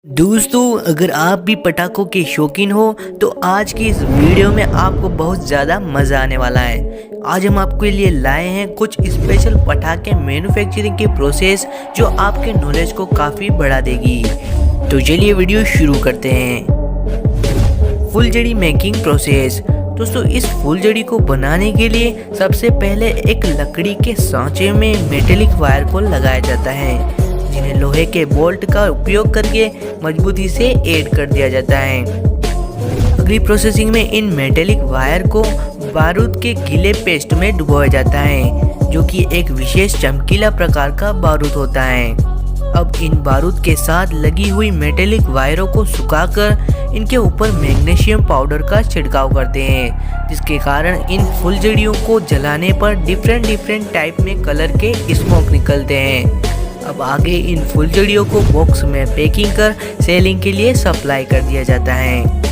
दोस्तों, अगर आप भी पटाखों के शौकीन हो तो आज की इस वीडियो में आपको बहुत ज़्यादा मज़ा आने वाला है। आज हम आपके लिए लाए हैं कुछ स्पेशल पटाखे मैन्युफैक्चरिंग के प्रोसेस जो आपके नॉलेज को काफ़ी बढ़ा देगी। तो चलिए वीडियो शुरू करते हैं। फुलझड़ी मेकिंग प्रोसेस। दोस्तों, इस फुलझड़ी को बनाने के लिए सबसे पहले एक लकड़ी के सांचे में मेटेलिक वायर को लगाया जाता है, जिन्हें लोहे के बोल्ट का उपयोग करके मजबूती से ऐड कर दिया जाता है। अगली प्रोसेसिंग में इन मेटेलिक वायर को बारूद के गीले पेस्ट में डुबोया जाता है, जो कि एक विशेष चमकीला प्रकार का बारूद होता है। अब इन बारूद के साथ लगी हुई मेटेलिक वायरों को सुखाकर इनके ऊपर मैग्नीशियम पाउडर का छिड़काव करते हैं, जिसके कारण इन फुलझड़ियों को जलाने पर डिफरेंट टाइप में कलर के स्मोक निकलते हैं। अब आगे इन फुलझड़ियों को बॉक्स में पैकिंग कर सेलिंग के लिए सप्लाई कर दिया जाता है।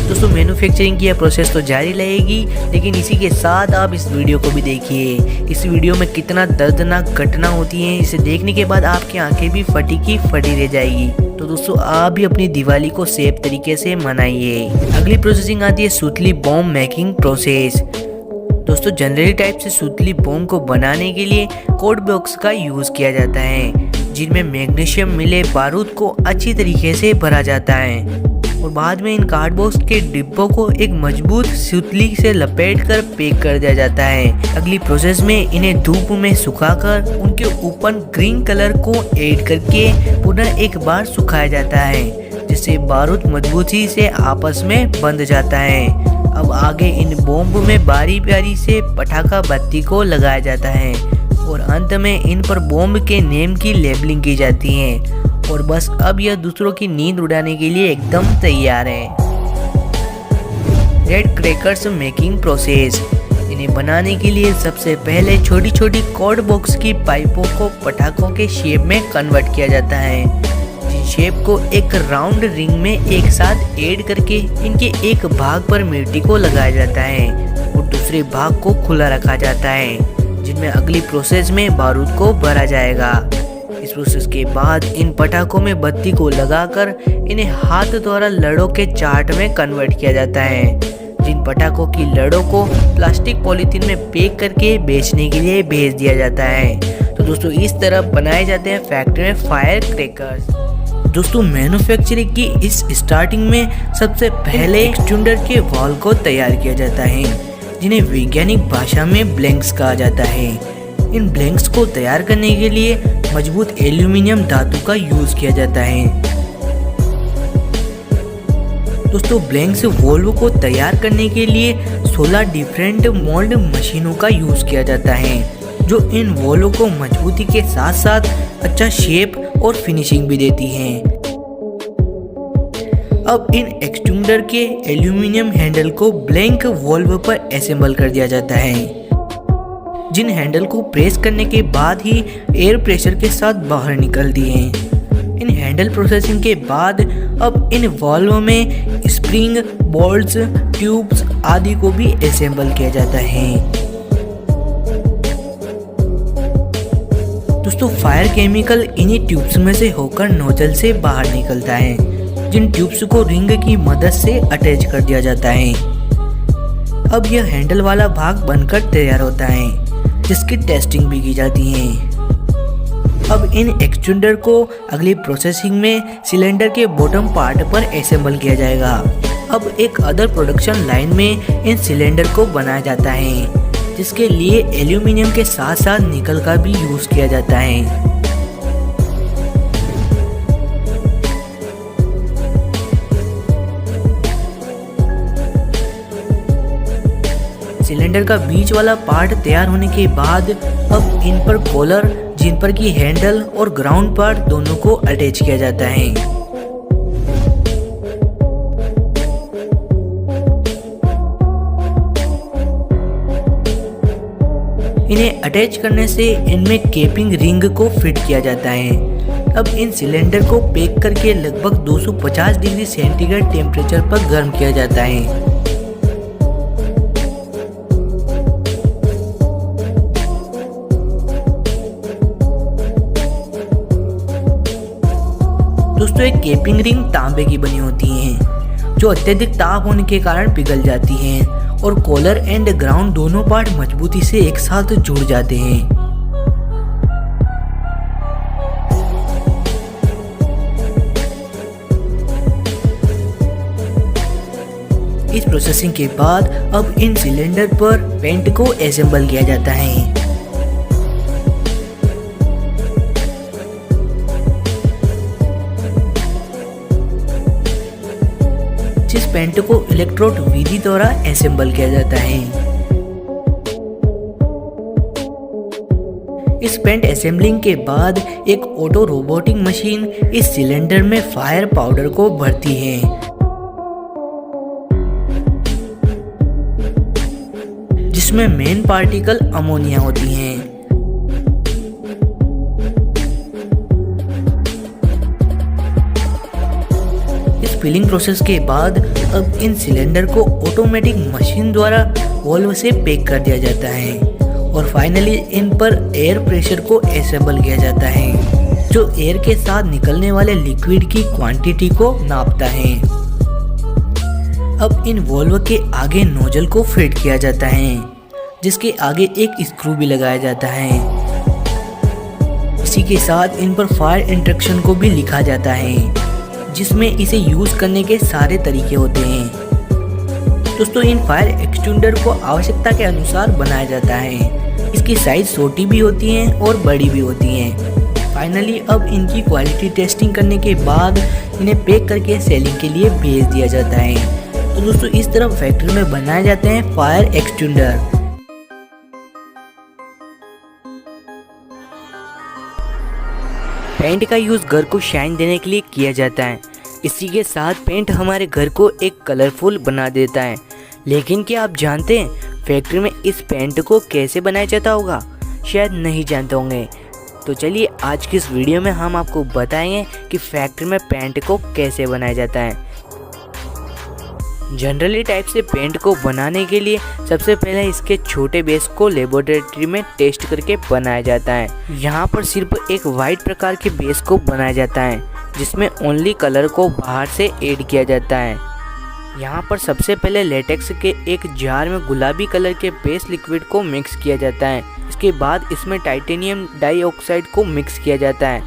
दोस्तों, मैन्युफैक्चरिंग की यह प्रोसेस तो जारी रहेगी, लेकिन इसी के साथ आप इस वीडियो को भी देखिए। इस वीडियो में कितना दर्दनाक घटना होती है, इसे देखने के बाद आपकी आंखें भी फटी की फटी रह जाएगी। तो दोस्तों, आप भी अपनी दिवाली को सेफ तरीके से मनाइए। अगली प्रोसेसिंग आती है सुतली बॉम्ब मेकिंग प्रोसेस। दोस्तों, जनरली टाइप से सुतली बॉम्ब को बनाने के लिए कोड बॉक्स का यूज किया जाता है, जिनमें मैग्नीशियम मिले बारूद को अच्छी तरीके से भरा जाता है और बाद में इन कार्डबॉक्स के डिब्बों को एक मजबूत सुतली से लपेटकर पैक कर दिया जाता है। अगली प्रोसेस में इन्हें धूप में सुखाकर उनके ऊपर ग्रीन कलर को ऐड करके पुनः एक बार सुखाया जाता है, जिससे बारूद मजबूती से आपस में बंध जाता है। अब आगे इन बॉम्ब में बारी बारी से पटाखा बत्ती को लगाया जाता है और अंत में इन पर बॉम्ब के नेम की लेबलिंग की जाती है और बस अब यह दूसरों की नींद उड़ाने के लिए एकदम तैयार है। Red crackers making process. इन्हें बनाने के लिए सबसे पहले छोटी छोटी कोड बॉक्स की पाइपों को पटाखों के शेप में कन्वर्ट किया जाता है, शेप को एक राउंड रिंग में एक साथ ऐड करके इनके एक भाग पर मिट्टी को लगाया जाता है और दूसरे भाग को खुला रखा जाता है, जिनमें अगली प्रोसेस में बारूद को भरा जाएगा। इस प्रोसेस के बाद इन पटाखों में बत्ती को लगाकर इन्हें हाथ द्वारा लड़ों के चार्ट में कन्वर्ट किया जाता है, जिन पटाखों की लड़ों को प्लास्टिक पॉलीथीन में पैक करके बेचने के लिए भेज दिया जाता है। तो दोस्तों, इस तरह बनाए जाते हैं फैक्ट्री में फायर क्रैकर्स। दोस्तों, मैन्युफैक्चरिंग की इस स्टार्टिंग में सबसे पहले एक्सट्रूडर के वॉल को तैयार किया जाता है, जिन्हें वैज्ञानिक भाषा में ब्लैंक्स कहा जाता है। इन ब्लैंक्स को तैयार करने के लिए मजबूत एल्यूमिनियम धातु का यूज किया जाता है। दोस्तों, ब्लैंक्स वॉल्व को तैयार करने के लिए 16 डिफरेंट मोल्ड मशीनों का यूज किया जाता है, जो इन वॉल्व को मजबूती के साथ साथ अच्छा शेप और फिनिशिंग भी देती हैं। अब इन एक्सट्रूडर के एल्यूमिनियम हैंडल को ब्लैंक वॉल्व पर असेंबल कर दिया जाता है, जिन हैंडल को प्रेस करने के बाद ही एयर प्रेशर के साथ बाहर निकलती हैं। इन हैंडल प्रोसेसिंग के बाद अब इन वॉल्व में स्प्रिंग, बोल्ट्स, ट्यूब्स आदि को भी असेंबल किया जाता है। दोस्तों, फायर केमिकल इन्हीं ट्यूब्स में से होकर नोजल से बाहर निकलता है, जिन ट्यूब्स को रिंग की मदद से अटैच कर दिया जाता है। अब यह हैंडल वाला भाग बनकर तैयार होता है, जिसकी टेस्टिंग भी की जाती है। अब इन एक्सट्रूडर को अगली प्रोसेसिंग में सिलेंडर के बॉटम पार्ट पर असेंबल किया जाएगा। अब एक अदर प्रोडक्शन लाइन में इन सिलेंडर को बनाया जाता है, जिसके लिए एल्यूमिनियम के साथ साथ निकल का भी यूज किया जाता है। सिलेंडर का बीच वाला पार्ट तैयार होने के बाद अब इन पर कॉलर, जिन पर की हैंडल और ग्राउंड पार्ट दोनों को अटैच किया जाता है। इन्हें अटैच करने से इनमें केपिंग रिंग को फिट किया जाता है। अब इन सिलेंडर को पैक करके लगभग 250 डिग्री सेंटीग्रेड टेम्परेचर पर गर्म किया जाता है। दोस्तों एक केपिंग रिंग तांबे की बनी होती हैं जो अत्यधिक ताप होने के कारण पिघल जाती हैं और कॉलर एंड ग्राउंड दोनों पार्ट मजबूती से एक साथ जुड़ जाते हैं। इस प्रोसेसिंग के बाद अब इन सिलेंडर पर पेंट को असेंबल किया जाता है। जिस पेंट को इलेक्ट्रोड विधि द्वारा असेंबल किया जाता है। इस पेंट असेंबलिंग के बाद एक ऑटो रोबोटिक मशीन इस सिलेंडर में फायर पाउडर को भरती है, जिसमें मेन पार्टिकल अमोनिया होती हैं। इस फिलिंग प्रोसेस के बाद अब इन सिलेंडर को ऑटोमेटिक मशीन द्वारा वॉल्व से पैक कर दिया जाता है और फाइनली इन पर एयर प्रेशर को असेंबल किया जाता है, जो एयर के साथ निकलने वाले लिक्विड की क्वांटिटी को नापता है। अब इन वॉल्व के आगे नोजल को फिट किया जाता है, जिसके आगे एक स्क्रू भी लगाया जाता है। इसी के साथ इन पर फायर इंस्ट्रक्शन को भी लिखा जाता है, जिसमें इसे यूज करने के सारे तरीके होते हैं। दोस्तों इन फायर एक्सटेंडर को आवश्यकता के अनुसार बनाया जाता है। इसकी साइज छोटी भी होती है और बड़ी भी होती है। फाइनली अब इनकी क्वालिटी टेस्टिंग करने के बाद इन्हें पैक करके सेलिंग के लिए भेज दिया जाता है। तो दोस्तों इस तरह फैक्ट्री में बनाए जाते हैं फायर एक्सटेंडर। पेंट का यूज़ घर को शाइन देने के लिए किया जाता है। इसी के साथ पेंट हमारे घर को एक कलरफुल बना देता है। लेकिन क्या आप जानते हैं फैक्ट्री में इस पेंट को कैसे बनाया जाता होगा? शायद नहीं जानते होंगे। तो चलिए आज की इस वीडियो में हम आपको बताएंगे कि फैक्ट्री में पेंट को कैसे बनाया जाता है। जनरली टाइप से पेंट को बनाने के लिए सबसे पहले इसके छोटे बेस को लेबोरेटरी में टेस्ट करके बनाया जाता है। यहाँ पर सिर्फ एक वाइट प्रकार के बेस को बनाया जाता है, जिसमें ओनली कलर को बाहर से ऐड किया जाता है। यहाँ पर सबसे पहले लेटेक्स के एक जार में गुलाबी कलर के बेस लिक्विड को मिक्स किया जाता है। इसके बाद इसमें टाइटेनियम डाइऑक्साइड को मिक्स किया जाता है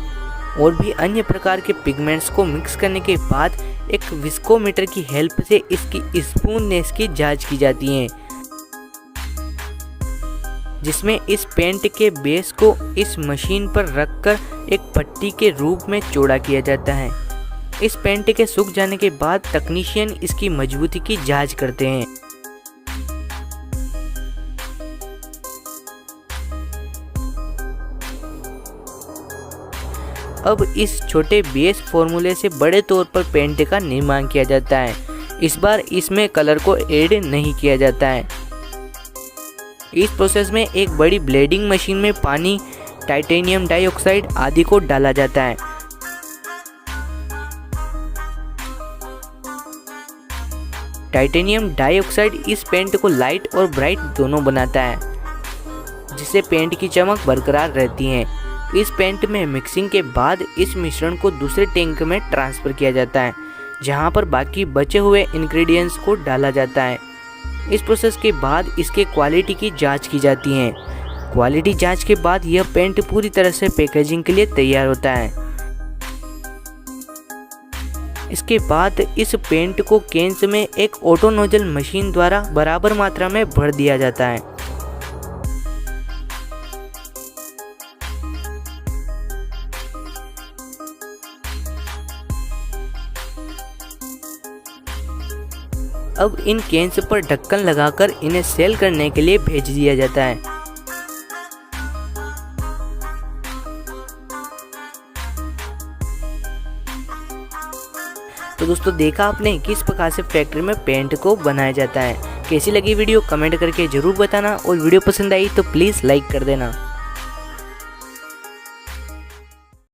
और भी अन्य प्रकार के पिगमेंट्स को मिक्स करने के बाद एक विस्कोमीटर की हेल्प से इसकी स्मूथनेस की जांच की जाती है, जिसमें इस पेंट के बेस को इस मशीन पर रखकर एक पट्टी के रूप में चौड़ा किया जाता है। इस पेंट के सूख जाने के बाद तकनीशियन इसकी मजबूती की जांच करते हैं। अब इस छोटे बेस फॉर्मूले से बड़े तौर पर पेंट का निर्माण किया जाता है। इस बार इसमें कलर को ऐड नहीं किया जाता है। इस प्रोसेस में एक बड़ी ब्लेडिंग मशीन में पानी, टाइटेनियम डाइऑक्साइड आदि को डाला जाता है। टाइटेनियम डाइऑक्साइड इस पेंट को लाइट और ब्राइट दोनों बनाता है, जिससे पेंट की चमक बरकरार रहती है। इस पेंट में मिक्सिंग के बाद इस मिश्रण को दूसरे टैंक में ट्रांसफ़र किया जाता है, जहां पर बाकी बचे हुए इंग्रेडिएंट्स को डाला जाता है। इस प्रोसेस के बाद इसके क्वालिटी की जांच की जाती है। क्वालिटी जांच के बाद यह पेंट पूरी तरह से पैकेजिंग के लिए तैयार होता है। इसके बाद इस पेंट को कैंस में एक ऑटो नोजल मशीन द्वारा बराबर मात्रा में भर दिया जाता है। अब इन कैंस पर ढक्कन लगाकर इन्हें सेल करने के लिए भेज दिया जाता है। तो दोस्तों देखा आपने किस प्रकार से फैक्ट्री में पेंट को बनाया जाता है। कैसी लगी वीडियो कमेंट करके जरूर बताना और वीडियो पसंद आई तो प्लीज़ लाइक कर देना।